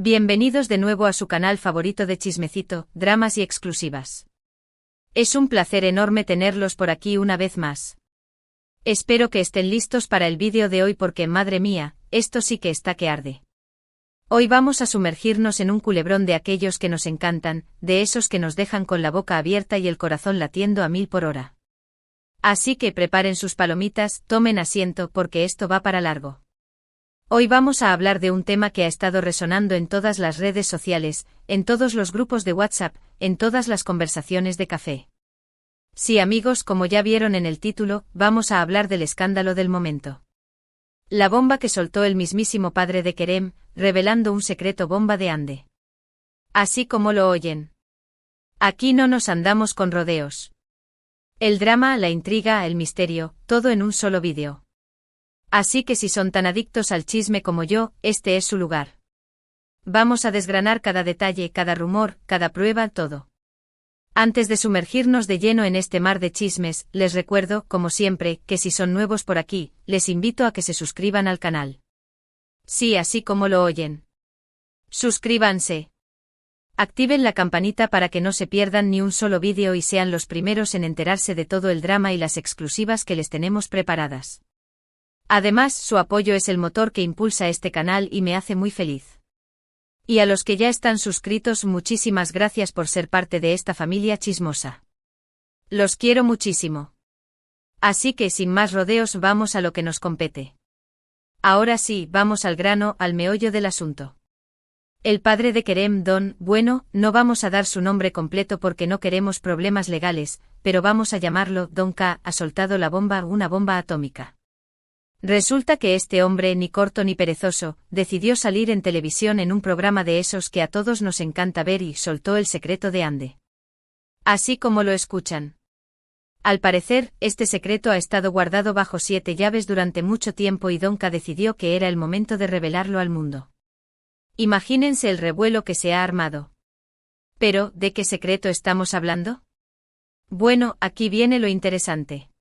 Bienvenidos de nuevo a su canal favorito de chismecito, dramas y exclusivas. Es un placer enorme tenerlos por aquí una vez más. Espero que estén listos para el vídeo de hoy porque, madre mía, esto sí que está que arde. Hoy vamos a sumergirnos en un culebrón de aquellos que nos encantan, de esos que nos dejan con la boca abierta y el corazón latiendo a 1000 por hora. Así que preparen sus palomitas, tomen asiento porque esto va para largo. Hoy vamos a hablar de un tema que ha estado resonando en todas las redes sociales, en todos los grupos de WhatsApp, en todas las conversaciones de café. Sí, amigos, como ya vieron en el título, vamos a hablar del escándalo del momento. La bomba que soltó el mismísimo padre de Kerem, revelando un secreto bomba de Hande. Así como lo oyen. Aquí no nos andamos con rodeos. El drama, la intriga, el misterio, todo en un solo vídeo. Así que si son tan adictos al chisme como yo, este es su lugar. Vamos a desgranar cada detalle, cada rumor, cada prueba, todo. Antes de sumergirnos de lleno en este mar de chismes, les recuerdo, como siempre, que si son nuevos por aquí, les invito a que se suscriban al canal. Sí, así como lo oyen. Suscríbanse. Activen la campanita para que no se pierdan ni un solo vídeo y sean los primeros en enterarse de todo el drama y las exclusivas que les tenemos preparadas. Además, su apoyo es el motor que impulsa este canal y me hace muy feliz. Y a los que ya están suscritos, muchísimas gracias por ser parte de esta familia chismosa. Los quiero muchísimo. Así que sin más rodeos vamos a lo que nos compete. Ahora sí, vamos al grano, al meollo del asunto. El padre de Kerem, bueno, no vamos a dar su nombre completo porque no queremos problemas legales, pero vamos a llamarlo Don K, ha soltado la bomba, una bomba atómica. Resulta que este hombre, ni corto ni perezoso, decidió salir en televisión en un programa de esos que a todos nos encanta ver y soltó el secreto de Hande. Así como lo escuchan. Al parecer, este secreto ha estado guardado bajo 7 llaves durante mucho tiempo y Don K decidió que era el momento de revelarlo al mundo. Imagínense el revuelo que se ha armado. Pero, ¿de qué secreto estamos hablando? Bueno, aquí viene lo interesante.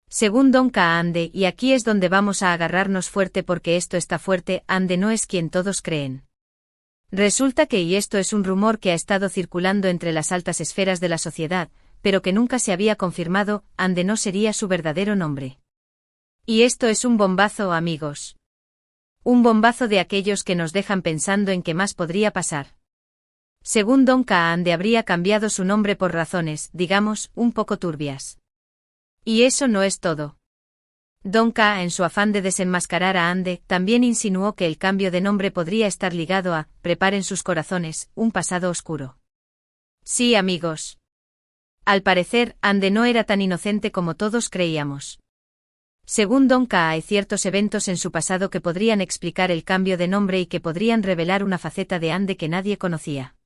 Según Don K, Hande, y aquí es donde vamos a agarrarnos fuerte porque esto está fuerte, Hande no es quien todos creen. Resulta que, y esto es un rumor que ha estado circulando entre las altas esferas de la sociedad, pero que nunca se había confirmado, Hande no sería su verdadero nombre. Y esto es un bombazo, amigos. Un bombazo de aquellos que nos dejan pensando en qué más podría pasar. Según Don K, Hande habría cambiado su nombre por razones, digamos, un poco turbias. Y eso no es todo. Don K, en su afán de desenmascarar a Hande, también insinuó que el cambio de nombre podría estar ligado a, preparen sus corazones, un pasado oscuro. Sí, amigos. Al parecer, Hande no era tan inocente como todos creíamos. Según Don K, hay ciertos eventos en su pasado que podrían explicar el cambio de nombre y que podrían revelar una faceta de Hande que nadie conocía.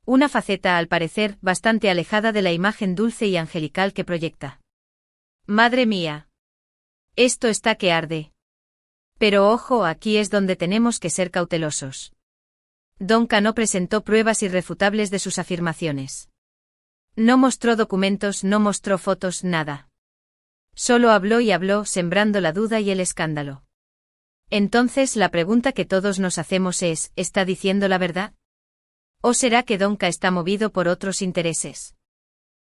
Una faceta, al parecer, bastante alejada de la imagen dulce y angelical que proyecta. Madre mía. Esto está que arde. Pero ojo, aquí es donde tenemos que ser cautelosos. Don K no presentó pruebas irrefutables de sus afirmaciones. No mostró documentos, no mostró fotos, nada. Solo habló y habló, sembrando la duda y el escándalo. Entonces la pregunta que todos nos hacemos es, ¿está diciendo la verdad? ¿O será que Don K está movido por otros intereses?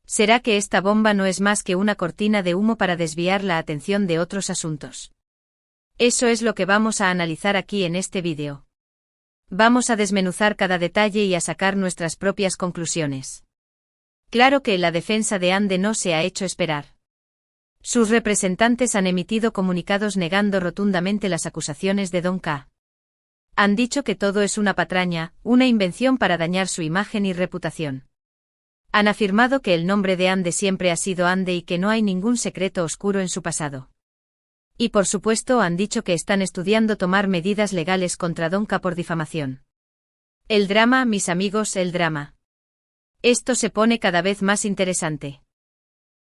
¿Será que esta bomba no es más que una cortina de humo para desviar la atención de otros asuntos? Eso es lo que vamos a analizar aquí en este vídeo. Vamos a desmenuzar cada detalle y a sacar nuestras propias conclusiones. Claro que la defensa de Hande no se ha hecho esperar. Sus representantes han emitido comunicados negando rotundamente las acusaciones de Don K. Han dicho que todo es una patraña, una invención para dañar su imagen y reputación. Han afirmado que el nombre de Hande siempre ha sido Hande y que no hay ningún secreto oscuro en su pasado. Y por supuesto han dicho que están estudiando tomar medidas legales contra Don K por difamación. El drama, mis amigos, el drama. Esto se pone cada vez más interesante.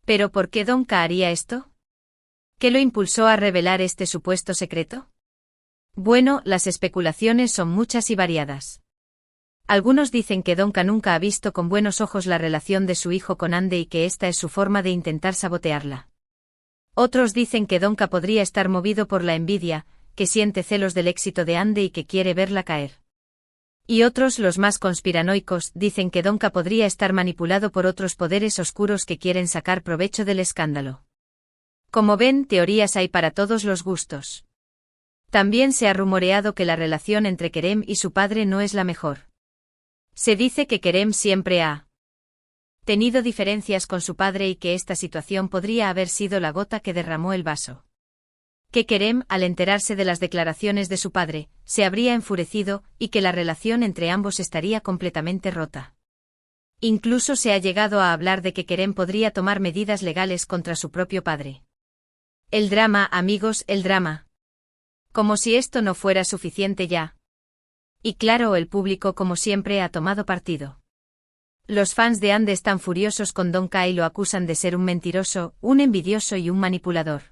¿Pero por qué Don K haría esto? ¿Qué lo impulsó a revelar este supuesto secreto? Bueno, las especulaciones son muchas y variadas. Algunos dicen que Don K nunca ha visto con buenos ojos la relación de su hijo con Hande y que esta es su forma de intentar sabotearla. Otros dicen que Don K podría estar movido por la envidia, que siente celos del éxito de Hande y que quiere verla caer. Y otros, los más conspiranoicos, dicen que Donka podría estar manipulado por otros poderes oscuros que quieren sacar provecho del escándalo. Como ven, teorías hay para todos los gustos. También se ha rumoreado que la relación entre Kerem y su padre no es la mejor. Se dice que Kerem siempre ha tenido diferencias con su padre y que esta situación podría haber sido la gota que derramó el vaso. Que Kerem, al enterarse de las declaraciones de su padre, se habría enfurecido y que la relación entre ambos estaría completamente rota. Incluso se ha llegado a hablar de que Kerem podría tomar medidas legales contra su propio padre. El drama, amigos, el drama. Como si esto no fuera suficiente ya. Y claro, el público como siempre ha tomado partido. Los fans de Ande están furiosos con Donka y lo acusan de ser un mentiroso, un envidioso y un manipulador.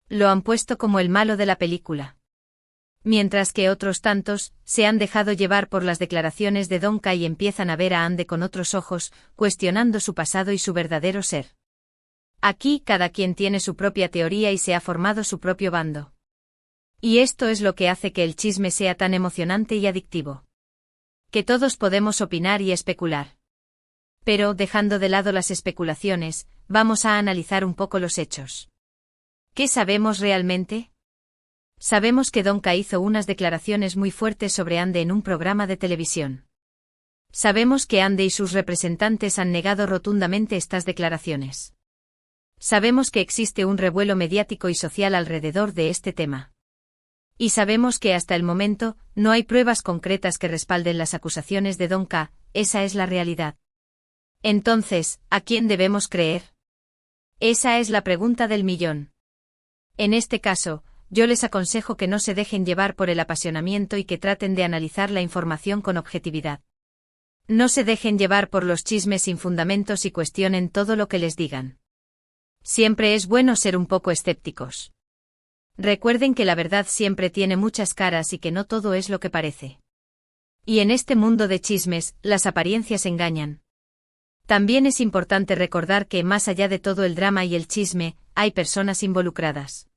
Lo han puesto como el malo de la película. Mientras que otros tantos se han dejado llevar por las declaraciones de Donka y empiezan a ver a Ande con otros ojos, cuestionando su pasado y su verdadero ser. Aquí cada quien tiene su propia teoría y se ha formado su propio bando. Y esto es lo que hace que el chisme sea tan emocionante y adictivo. Que todos podemos opinar y especular. Pero, dejando de lado las especulaciones, vamos a analizar un poco los hechos. ¿Qué sabemos realmente? Sabemos que Donka hizo unas declaraciones muy fuertes sobre Ande en un programa de televisión. Sabemos que Ande y sus representantes han negado rotundamente estas declaraciones. Sabemos que existe un revuelo mediático y social alrededor de este tema. Y sabemos que hasta el momento, no hay pruebas concretas que respalden las acusaciones de Donka, esa es la realidad. Entonces, ¿a quién debemos creer? Esa es la pregunta del millón. En este caso, yo les aconsejo que no se dejen llevar por el apasionamiento y que traten de analizar la información con objetividad. No se dejen llevar por los chismes sin fundamentos y cuestionen todo lo que les digan. Siempre es bueno ser un poco escépticos. Recuerden que la verdad siempre tiene muchas caras y que no todo es lo que parece. Y en este mundo de chismes, las apariencias engañan. También es importante recordar que, más allá de todo el drama y el chisme, hay personas involucradas.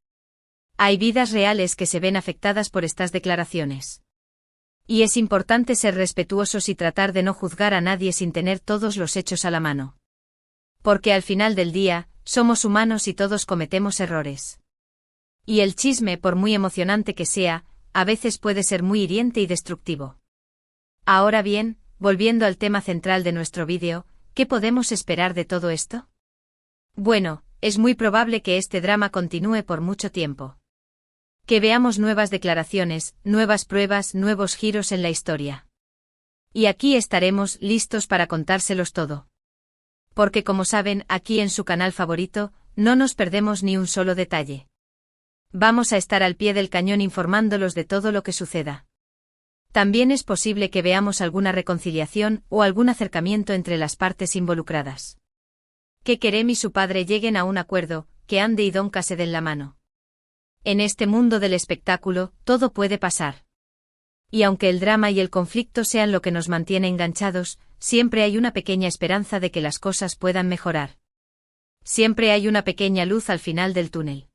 Hay vidas reales que se ven afectadas por estas declaraciones. Y es importante ser respetuosos y tratar de no juzgar a nadie sin tener todos los hechos a la mano. Porque al final del día, somos humanos y todos cometemos errores. Y el chisme, por muy emocionante que sea, a veces puede ser muy hiriente y destructivo. Ahora bien, volviendo al tema central de nuestro vídeo, ¿qué podemos esperar de todo esto? Bueno, es muy probable que este drama continúe por mucho tiempo. Que veamos nuevas declaraciones, nuevas pruebas, nuevos giros en la historia. Y aquí estaremos listos para contárselos todo. Porque como saben, aquí en su canal favorito, no nos perdemos ni un solo detalle. Vamos a estar al pie del cañón informándolos de todo lo que suceda. También es posible que veamos alguna reconciliación o algún acercamiento entre las partes involucradas. Que Kerem y su padre lleguen a un acuerdo, que Ande y Donka se den la mano. En este mundo del espectáculo, todo puede pasar. Y aunque el drama y el conflicto sean lo que nos mantiene enganchados, siempre hay una pequeña esperanza de que las cosas puedan mejorar. Siempre hay una pequeña luz al final del túnel.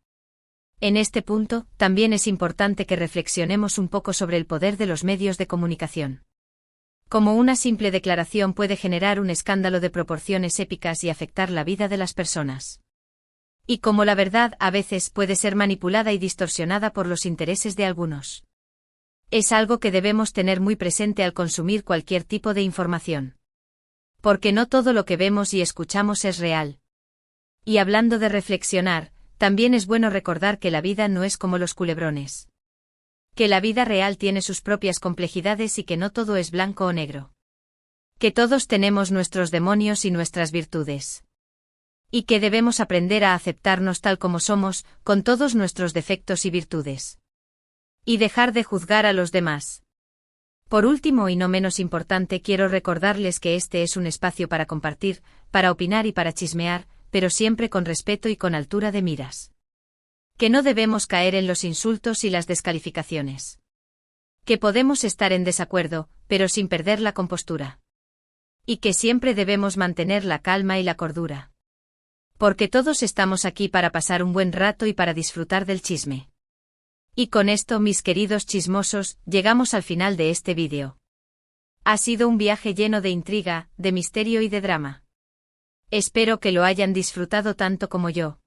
En este punto, también es importante que reflexionemos un poco sobre el poder de los medios de comunicación. Como una simple declaración puede generar un escándalo de proporciones épicas y afectar la vida de las personas. Y como la verdad a veces puede ser manipulada y distorsionada por los intereses de algunos. Es algo que debemos tener muy presente al consumir cualquier tipo de información. Porque no todo lo que vemos y escuchamos es real. Y hablando de reflexionar, también es bueno recordar que la vida no es como los culebrones. Que la vida real tiene sus propias complejidades y que no todo es blanco o negro. Que todos tenemos nuestros demonios y nuestras virtudes. Y que debemos aprender a aceptarnos tal como somos, con todos nuestros defectos y virtudes. Y dejar de juzgar a los demás. Por último y no menos importante, quiero recordarles que este es un espacio para compartir, para opinar y para chismear, pero siempre con respeto y con altura de miras. Que no debemos caer en los insultos y las descalificaciones. Que podemos estar en desacuerdo, pero sin perder la compostura. Y que siempre debemos mantener la calma y la cordura. Porque todos estamos aquí para pasar un buen rato y para disfrutar del chisme. Y con esto, mis queridos chismosos, llegamos al final de este vídeo. Ha sido un viaje lleno de intriga, de misterio y de drama. Espero que lo hayan disfrutado tanto como yo.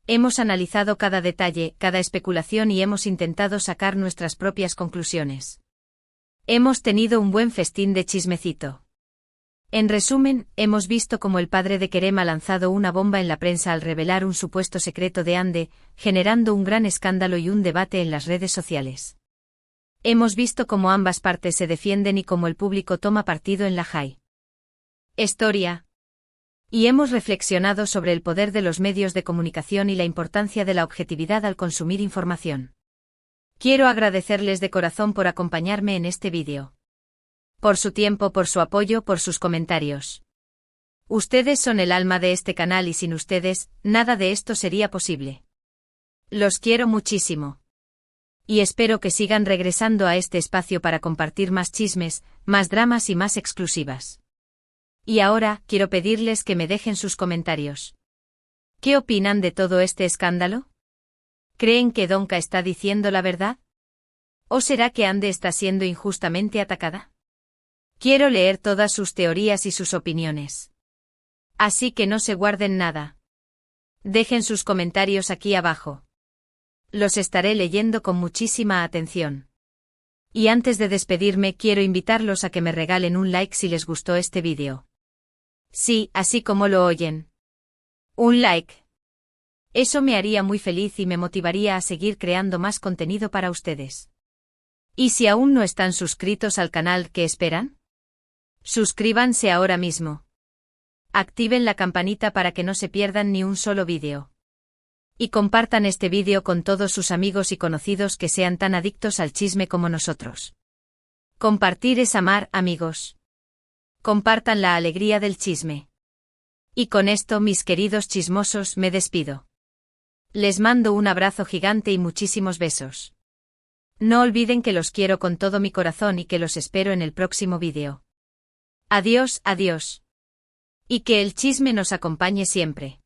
Hemos analizado cada detalle, cada especulación y hemos intentado sacar nuestras propias conclusiones. Hemos tenido un buen festín de chismecito. En resumen, hemos visto cómo el padre de Kerem ha lanzado una bomba en la prensa al revelar un supuesto secreto de Hande, generando un gran escándalo y un debate en las redes sociales. Hemos visto cómo ambas partes se defienden y cómo el público toma partido en la high historia. Y hemos reflexionado sobre el poder de los medios de comunicación y la importancia de la objetividad al consumir información. Quiero agradecerles de corazón por acompañarme en este vídeo. Por su tiempo, por su apoyo, por sus comentarios. Ustedes son el alma de este canal y sin ustedes, nada de esto sería posible. Los quiero muchísimo. Y espero que sigan regresando a este espacio para compartir más chismes, más dramas y más exclusivas. Y ahora, quiero pedirles que me dejen sus comentarios. ¿Qué opinan de todo este escándalo? ¿Creen que Donka está diciendo la verdad? ¿O será que Hande está siendo injustamente atacada? Quiero leer todas sus teorías y sus opiniones. Así que no se guarden nada. Dejen sus comentarios aquí abajo. Los estaré leyendo con muchísima atención. Y antes de despedirme quiero invitarlos a que me regalen un like si les gustó este vídeo. Sí, así como lo oyen. Un like. Eso me haría muy feliz y me motivaría a seguir creando más contenido para ustedes. Y si aún no están suscritos al canal, ¿qué esperan? Suscríbanse ahora mismo. Activen la campanita para que no se pierdan ni un solo vídeo. Y compartan este vídeo con todos sus amigos y conocidos que sean tan adictos al chisme como nosotros. Compartir es amar, amigos. Compartan la alegría del chisme. Y con esto, mis queridos chismosos, me despido. Les mando un abrazo gigante y muchísimos besos. No olviden que los quiero con todo mi corazón y que los espero en el próximo vídeo. Adiós, adiós. Y que el chisme nos acompañe siempre.